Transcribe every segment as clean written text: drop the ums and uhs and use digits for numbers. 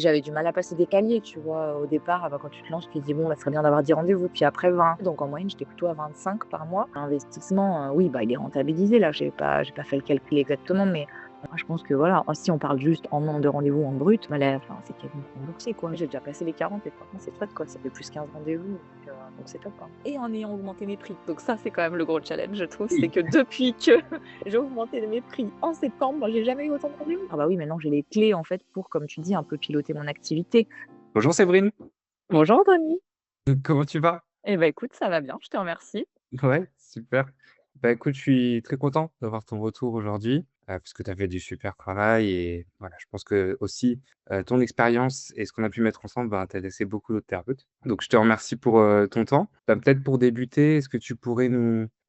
J'avais du mal à passer des caliers, tu vois? Au départ, quand tu te lances, tu te dis: «Bon, bah, ça serait bien d'avoir 10 rendez-vous», puis après 20. Donc en moyenne, j'étais plutôt à 25 par mois. L'investissement, oui, bah, il est rentabilisé là, j'ai pas fait le calcul exactement, mais moi, je pense que voilà, si on parle juste en nombre de rendez-vous en brut, bah, là, enfin, c'est quasiment remboursé, quoi. J'ai déjà passé les 40 et franchement, c'est chouette, quoi. Ça fait plus 15 rendez-vous, donc c'est top, hein. Et en ayant augmenté mes prix. Donc ça, c'est quand même le gros challenge, je trouve, c'est Oui. que depuis que j'ai augmenté mes prix en septembre, j'ai jamais eu autant de rendez-vous. Ah bah oui, maintenant j'ai les clés en fait pour, comme tu dis, un peu piloter mon activité. Bonjour Séverine, Bonjour Anthony. comment tu vas? Eh ben écoute, ça va bien, je te remercie. Ouais, super. Bah, écoute, je suis très content d'avoir ton retour aujourd'hui, parce que tu as fait du super travail et voilà, je pense que aussi, ton expérience et ce qu'on a pu mettre ensemble va intéresser beaucoup d'autres thérapeutes. Donc je te remercie pour, ton temps. Bah, peut-être pour débuter, est-ce que tu pourrais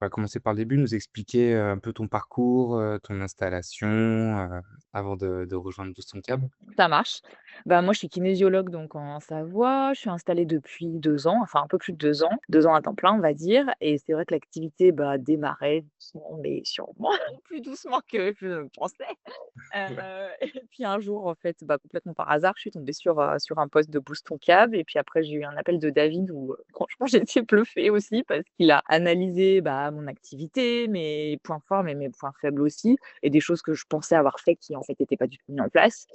on va commencer par le début, nous expliquer, un peu ton parcours, ton installation, avant de rejoindre Boost ton Câble? Ça marche. Bah, moi, je suis kinésiologue donc en Savoie. Je suis installée depuis 2 ans, enfin un peu plus de 2 ans, 2 ans à temps plein, on va dire. Et c'est vrai que l'activité, bah, démarrait doucement, mais sûrement, plus doucement que je ne pensais. Ouais. Et puis un jour, en fait, bah, complètement par hasard, je suis tombée sur un post de Boost ton câble et puis après j'ai eu un appel de David où, franchement j'ai été bluffée aussi parce qu'il a analysé, bah, mon activité, mes points forts mais mes points faibles aussi et des choses que je pensais avoir fait qui, en fait, étaient pas du tout mis en place.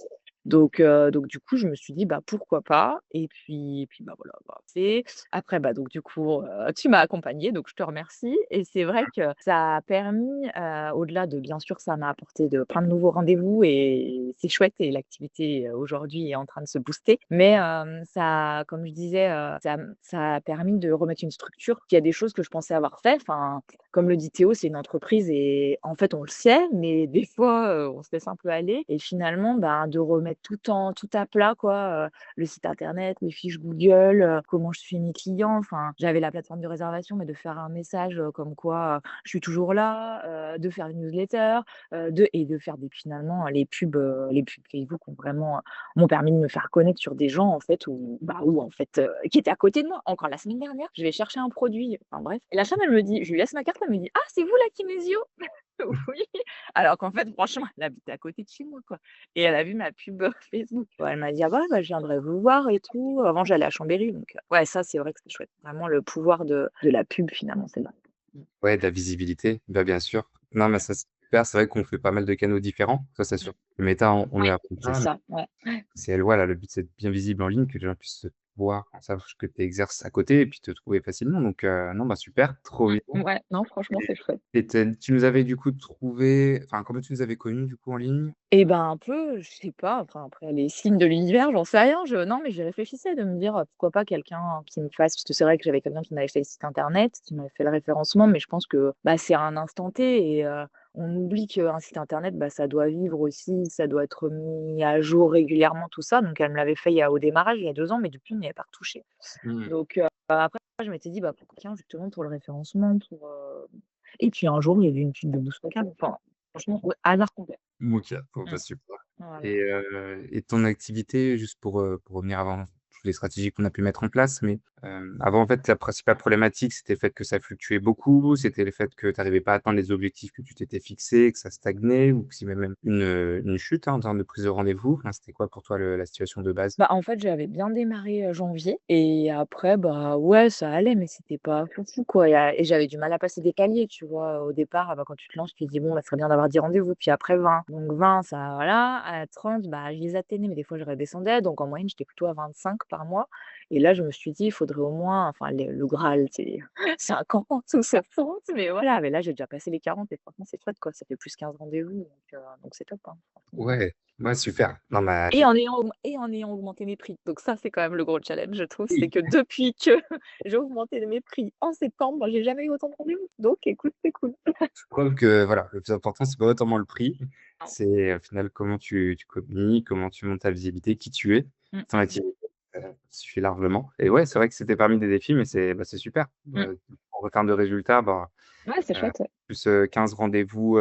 Donc du coup, je me suis dit: «Bah, pourquoi pas?» Et puis, bah, voilà, bah, c'est après, bah, donc du coup, tu m'as accompagnée, donc je te remercie et c'est vrai que ça a permis, au-delà de bien sûr, ça m'a apporté de plein de nouveaux rendez-vous et c'est chouette et l'activité, aujourd'hui est en train de se booster. Mais, ça comme je disais, ça a permis de remettre une structure. Il y a des choses que je pensais avoir fait, enfin, comme le dit Théo, c'est une entreprise et en fait, on le sait, mais des fois, on se laisse un peu aller et finalement, ben, de remettre tout à plat quoi, le site internet, les fiches Google, comment je suis mes clients. Enfin, j'avais la plateforme de réservation, mais de faire un message, comme quoi, je suis toujours là, de faire une newsletter, de faire des finalement, les pubs Facebook ont vraiment, m'ont permis de me faire connaître sur des gens en fait où en fait, qui étaient à côté de moi. Encore la semaine dernière, je vais chercher un produit, enfin bref et la femme elle me dit je lui laisse ma carte, elle me dit: «Ah c'est vous la kinésio?» Oui, alors qu'en fait franchement elle habitait à côté de chez moi quoi et elle a vu ma pub, Facebook. Ouais, elle m'a dit: «Ah bah, je viendrai vous voir et tout». Avant j'allais à Chambéry donc ouais ça c'est vrai que c'est chouette. Vraiment le pouvoir de la pub finalement, c'est vrai. Mmh. Ouais, de la visibilité, bah, bien sûr. Non, mais ça, c'est super. C'est vrai qu'on fait pas mal de canaux différents. Ça, c'est Mmh. sûr. Le Meta, on Ouais, est à c'est ça, ouais. c'est elle, voilà, le but, c'est d'être bien visible en ligne, que les gens puissent voir, sache que tu exerces à côté et puis te trouver facilement. Donc, non, bah, super, trop bien. Ouais, non franchement c'est chouette. Et tu nous avais du coup trouvé enfin, comment tu nous avais connus du coup en ligne? Et ben, un peu, je sais pas, enfin, après les signes de l'univers, j'en sais rien, non, mais j'y réfléchissais de me dire, pourquoi pas quelqu'un qui me fasse parce que c'est vrai que j'avais quelqu'un qui m'avait fait le site internet, qui m'avait fait le référencement, mais je pense que, bah, c'est à un instant T et on oublie qu'un site internet, bah, ça doit vivre aussi, ça doit être mis à jour régulièrement, tout ça, donc elle me l'avait fait au démarrage, il y a 2 ans, mais depuis, on n'y avait pas retouché. Mmh. Donc après, je m'étais dit: «Bah, pour quelqu'un justement pour le référencement, et puis un jour, il y avait une pub de Bouscapé, enfin, franchement, ouais, hasard complet. OK, bon, Mmh. bah, super. Voilà. Et ton activité, juste pour revenir avant toutes les stratégies qu'on a pu mettre en place, mais, avant, en fait, la principale problématique, c'était le fait que ça fluctuait beaucoup? C'était le fait que tu arrivais pas à atteindre les objectifs que tu t'étais fixés, que ça stagnait ou qu'il y avait même une chute, hein, en termes de prise de rendez-vous? Enfin, c'était quoi pour toi la situation de base? Bah, en fait, j'avais bien démarré, janvier et après, bah, ouais, ça allait, mais c'était pas foufou, quoi et j'avais du mal à passer des caliers, tu vois? Au départ, bah, quand tu te lances, tu te dis: «Bon, bah, ça serait bien d'avoir 10 rendez-vous», puis après 20. Donc 20, ça voilà, à 30, bah, je les atteignais, mais des fois, je redescendais, donc en moyenne, j'étais plutôt à 25 par mois et là, je me suis dit: «Il faudrait au moins» enfin, le graal, c'est 50 ou 60, mais voilà, mais là, j'ai déjà passé les 40 et franchement, c'est chouette, quoi. Ça fait plus 15 rendez-vous, donc c'est top, hein, franchement. Ouais, ouais, super. Non, bah, Et en ayant augmenté mes prix. Donc ça, c'est quand même le gros challenge, je trouve, c'est oui. que depuis que j'ai augmenté mes prix en septembre, j'ai jamais eu autant de rendez-vous. Donc écoute, c'est cool. Je crois que voilà, le plus important, c'est pas autant le prix, c'est au final comment tu communiques, comment tu montes ta visibilité, qui tu es, Mmh, ton mmh, activité, suffit largement et ouais, c'est vrai que c'était parmi des défis, mais c'est super. mmh. En termes de résultats, bah, Ouais, c'est heu, chouette, ouais. plus, 15 rendez-vous,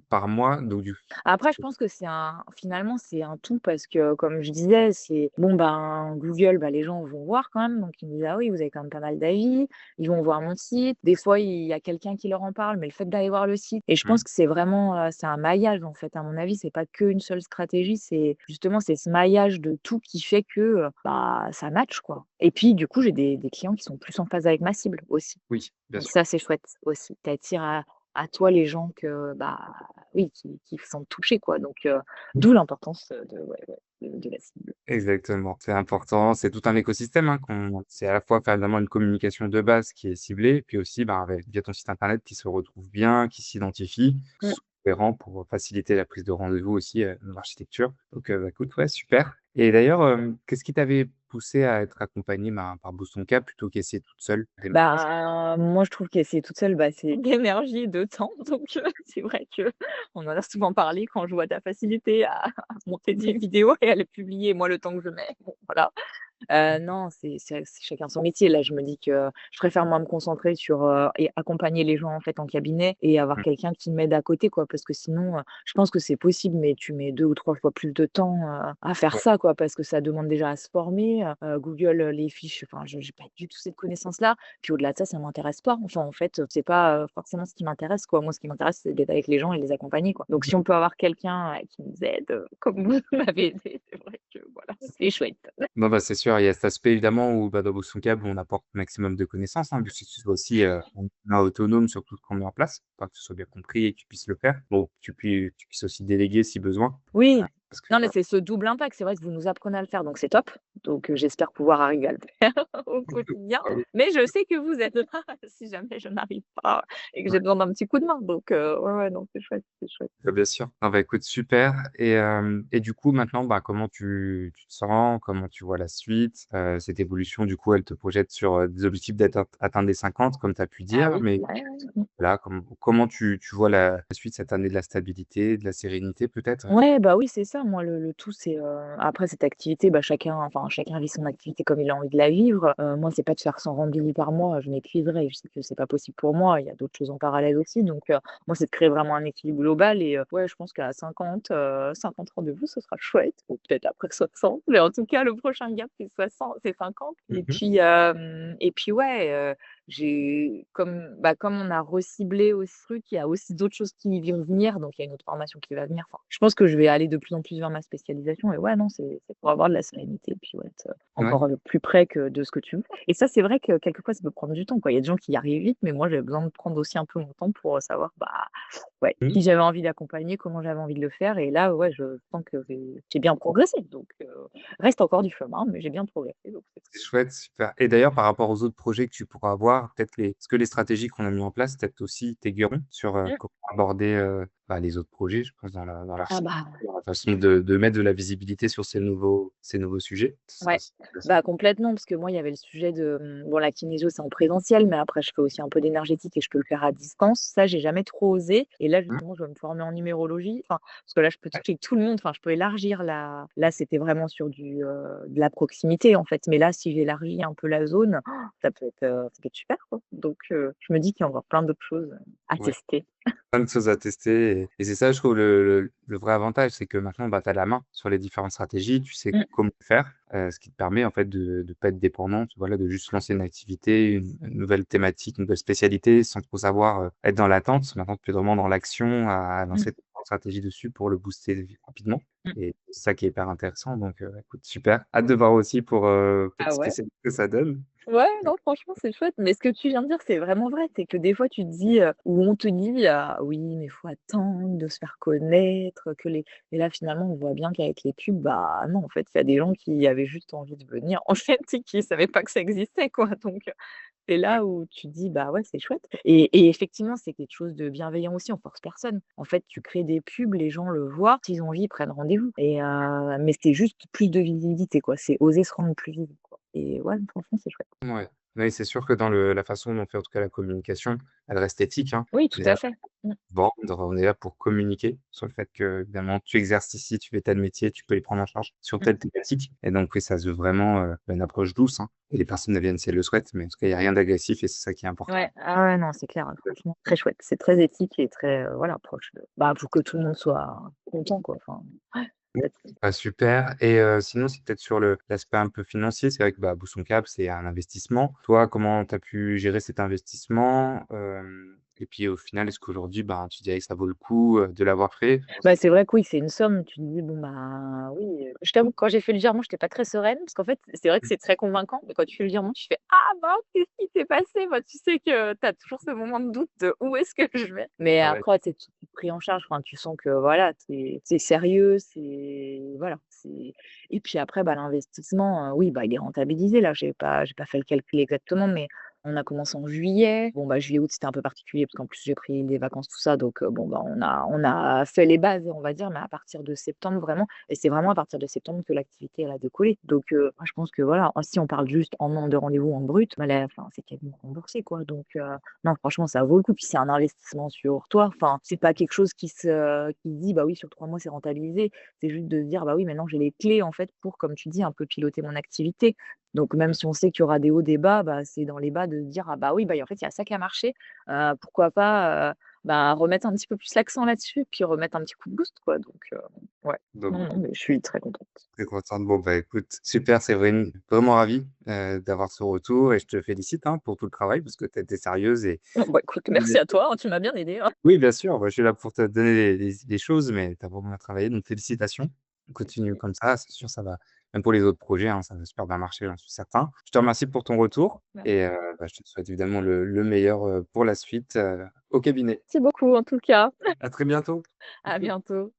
par mois, donc du Après, je pense que c'est un finalement, c'est un tout parce que, comme je disais, c'est bon, ben, Google, bah, les gens vont voir quand même, donc ils me disent: «Ah oui, vous avez quand même pas mal d'avis». Ils vont voir mon site. Des fois, il y a quelqu'un qui leur en parle, mais le fait d'aller voir le site et je mmh, pense que c'est vraiment, c'est un maillage, en fait, à mon avis, c'est pas qu'une seule stratégie, c'est justement, c'est ce maillage de tout qui fait que, bah, ça match, quoi et puis, du coup, j'ai des clients qui sont plus en phase avec ma cible aussi. oui, bien Donc sûr. ça, c'est chouette aussi. Tu attires à toi les gens que, bah, oui, qui se sentent touchés, quoi, donc d'où l'importance, de ouais, ouais, de la cible. Exactement, c'est important, c'est tout un écosystème, hein, qu'on c'est à la fois faire vraiment une communication de base qui est ciblée, puis aussi, ben, avec via ton site internet qui se retrouve bien, qui s'identifie, que ce Mmh. soit cohérent pour faciliter la prise de rendez-vous aussi, dans l'architecture. Donc, bah, écoute, ouais, super et d'ailleurs, qu'est-ce qui t'avait poussé à être accompagnée, ben, par Boost Ton Cap plutôt qu'essayer toute seule? Bah, moi, je trouve qu'essayer toute seule, bah, c'est d'énergie et de temps, donc c'est vrai qu'on en a souvent parlé quand je vois ta facilité à monter des vidéos et à les publier. Moi, le temps que je mets, bon, voilà. Non, c'est chacun son métier. Là, je me dis que je préfère moi me concentrer sur, et accompagner les gens en fait en cabinet et avoir Mmh, quelqu'un qui m'aide à côté quoi. Parce que sinon, je pense que c'est possible, mais tu mets 2 ou 3 fois plus de temps, à faire ouais, ça quoi. Parce que ça demande déjà à se former, Google, les fiches, enfin je j'ai pas du tout cette connaissance-là. Puis au-delà de ça m'intéresse pas. Enfin en fait, c'est pas, forcément ce qui m'intéresse quoi. Moi, ce qui m'intéresse, c'est d'être avec les gens et les accompagner quoi. Donc si on peut avoir quelqu'un, qui nous aide, comme vous m'avez aidé, c'est vrai que voilà, c'est chouette. non, bah, c'est sûr, il y a cet aspect évidemment où, bah, dans Box Câble, on apporte le maximum de connaissances, hein, but c'est que tu sois aussi, autonome sur tout ce qu'on met en place, enfin que ce soit bien compris et que tu puisses le faire. Bon, tu puisses aussi déléguer si besoin, Oui, parce que non, mais voilà. c'est ce double impact. C'est vrai que vous nous apprenez à le faire, donc c'est top. Donc j'espère pouvoir arriver à le faire au quotidien. Ah oui. Mais je sais que vous êtes là si jamais je n'arrive pas et que j'ai besoin d'un petit coup de main. Donc ouais, ouais, non, c'est chouette, c'est chouette. Bah, bien sûr. Ah bah, écoute, super et du coup, maintenant, bah, comment tu te sens? Comment tu vois la suite? Cette évolution, du coup, elle te projette sur, des objectifs atteindre les 50 comme tu as pu Ah dire, oui, mais ouais, ouais. voilà, comment tu vois la suite cette année? De la stabilité, de la sérénité peut-être? Ouais, bah, oui, c'est ça. Moi, le tout, c'est, après cette activité, bah, chacun vit son activité comme il a envie de la vivre. Moi, c'est pas de faire 100 rendez-vous par mois, je m'épuiserais. Je sais que c'est pas possible pour moi. Il y a d'autres choses en parallèle aussi. Donc, moi, c'est de créer vraiment un équilibre global et ouais, je pense qu'à 50 rendez-vous, ce sera chouette. Ou peut-être après 60, mais en tout cas, le prochain gap, c'est 50 Mmh. et puis ouais, j'ai comme on a reciblé aussi ce truc, il y a aussi d'autres choses qui vont venir, donc il y a une autre formation qui va venir. Enfin, je pense que je vais aller de plus en plus vers ma spécialisation et ouais, non, c'est pour avoir de la sérénité et puis ouais, être, Ouais. encore, plus près que de ce que tu veux et ça, c'est vrai que quelquefois, ça peut prendre du temps, quoi. Il y a des gens qui y arrivent vite, mais moi, j'ai besoin de prendre aussi un peu mon temps pour, savoir, bah, ouais, Mmh. qui j'avais envie d'accompagner, comment j'avais envie de le faire et là, ouais, je sens que j'ai bien progressé donc reste encore du chemin, mais j'ai bien progressé donc c'est C'est chouette, super et d'ailleurs par rapport aux autres projets que tu pourras avoir, peut-être les est-ce que les stratégies qu'on a mis en place, peut-être aussi t'aiguilleront sur, mmh. comment aborder, bah, les autres projets, je pense dans Ah l'architecture, bah dans la façon de mettre de la visibilité sur ces nouveaux sujets. Ce sera ouais, aussi intéressant. bah, complètement, parce que moi, il y avait le sujet de, bon, la kinésio, c'est en présentiel, mais après, je fais aussi un peu d'énergétique et je peux le faire à distance. Ça, j'ai jamais trop osé. Et là, Mmh, justement, je vais me former en numérologie. Enfin, parce que là, je peux ouais. toucher tout le monde. Enfin, je peux élargir la. Là, c'était vraiment sur de la proximité, en fait. Mais là, si j'élargis un peu la zone, ça peut être super, quoi. Donc, je me dis qu'il y a encore plein d'autres choses à Ouais. tester. Plein de choses à tester et c'est ça, je trouve le vrai avantage, c'est que maintenant, bah, tu as la main sur les différentes stratégies, tu sais Mmh, comment faire, ce qui te permet en fait de pas être dépendant, voilà, de juste lancer une activité, une nouvelle thématique, une nouvelle spécialité sans trop savoir, être dans l'attente. Maintenant, tu es vraiment dans l'action à mmh, lancer ta stratégie dessus pour le booster rapidement mmh. et c'est ça qui est hyper intéressant donc écoute super. Hâte de voir aussi pour, cette Ah ouais? spécialité que ça donne. Ouais, non, franchement, c'est chouette. Mais ce que tu viens de dire, c'est vraiment vrai. C'est que des fois, tu te dis, ou on te dit: «Ah oui, mais il faut attendre de se faire connaître, que les» et là, finalement, on voit bien qu'avec les pubs, bah, non, en fait, il y a des gens qui avaient juste envie de venir, en fait, et qui savaient pas que ça existait, quoi. Donc, c'est Ouais. là où tu te dis: «Bah, ouais, c'est chouette» et effectivement, c'est quelque chose de bienveillant aussi, on force personne. En fait, tu crées des pubs, les gens le voient, s'ils ont envie, ils prennent rendez-vous et mais c'est juste plus de visibilité, quoi. C'est oser se rendre plus visible, quoi et ouais, franchement, c'est chouette. Ouais. Oui, c'est sûr que dans la façon dont on fait en tout cas la communication, elle reste éthique, hein. Oui, tout Je veux à dire, fait. Mmh. vendre, on est là pour communiquer sur le fait que, évidemment, tu exerces ici, tu fais tel métier, tu peux les prendre en charge sur Mmh. telle thématique et donc oui, ça se veut vraiment, une approche douce, hein et les personnes, elles viennent si elles le souhaitent, mais en tout cas, il y a rien d'agressif et c'est ça qui est important. Ouais, ah ouais, non, c'est clair, franchement, très chouette. C'est très éthique et très, voilà, proche de bah, pour que tout le monde soit content, quoi, enfin, ouais, Mmh. là-dessus. Bah, super et sinon, c'est peut-être sur l'aspect un peu financier. C'est vrai que, bah, Bousson Cap, c'est un investissement. Toi, comment tu as pu gérer cet investissement? Et puis au final, est-ce qu'aujourd'hui, ben, tu dirais que ça vaut le coup, de l'avoir fait? Bah, c'est vrai que oui, c'est une somme, tu te dis: «Bon, bah, oui», je t'avoue que quand j'ai fait le virement, j'étais pas très sereine parce qu'en fait, c'est vrai que c'est très convaincant, mais quand tu fais le virement, tu fais: «Ah mince, qu'est-ce qui s'est passé?» Bah, tu sais que tu as toujours ce moment de doute de: «Où est-ce que je vais?» Mais Ouais, après, c'est tout pris en charge, enfin, tu sens que voilà, c'est sérieux, c'est voilà, c'est et puis après, bah, l'investissement, oui, bah, il est rentabilisé là, j'ai pas fait le calcul exactement, mais on a commencé en juillet. Bon, bah, juillet, août, c'était un peu particulier parce qu'en plus, j'ai pris des vacances, tout ça, donc bon, bah, on a fait les bases, on va dire, mais à partir de septembre, vraiment et c'est vraiment à partir de septembre que l'activité, elle a décollé. Donc moi, je pense que voilà, si on parle juste en nombre de rendez-vous en brut, bah, là, enfin, c'est quasiment remboursé, quoi. Donc non, franchement, ça vaut le coup. Puis c'est un investissement sur toi. Enfin, c'est pas quelque chose qui se dit: «Bah oui, sur 3 mois, c'est rentabilisé». C'est juste de se dire: «Bah oui, maintenant, j'ai les clés, en fait, pour, comme tu dis, un peu piloter mon activité». Donc même si on sait qu'il y aura des hauts, des bas, bah, c'est dans les bas de se dire: «Ah bah oui, bah, en fait, il y a ça qui a marché, pourquoi pas, bah, remettre un petit peu plus l'accent là-dessus, puis remettre un petit coup de boost, quoi». Donc ouais. donc Non, non, mais je suis très contente. très contente. Bon, bah, écoute, super, c'est vraiment ravi, d'avoir ce retour et je te félicite, hein, pour tout le travail parce que tu as été sérieuse et Bon, bah, écoute, merci à toi, hein, tu m'as bien aidée, hein. oui, bien sûr, moi, je suis là pour te donner les choses, mais tu as vraiment bien travaillé, donc félicitations. Continue comme ça, c'est sûr, ça va même pour les autres projets, hein, ça va super bien marcher, j'en suis certain. Je te remercie pour ton retour et bah, je te souhaite évidemment le meilleur, pour la suite, au cabinet. Merci beaucoup en tout cas. À très bientôt. À bientôt.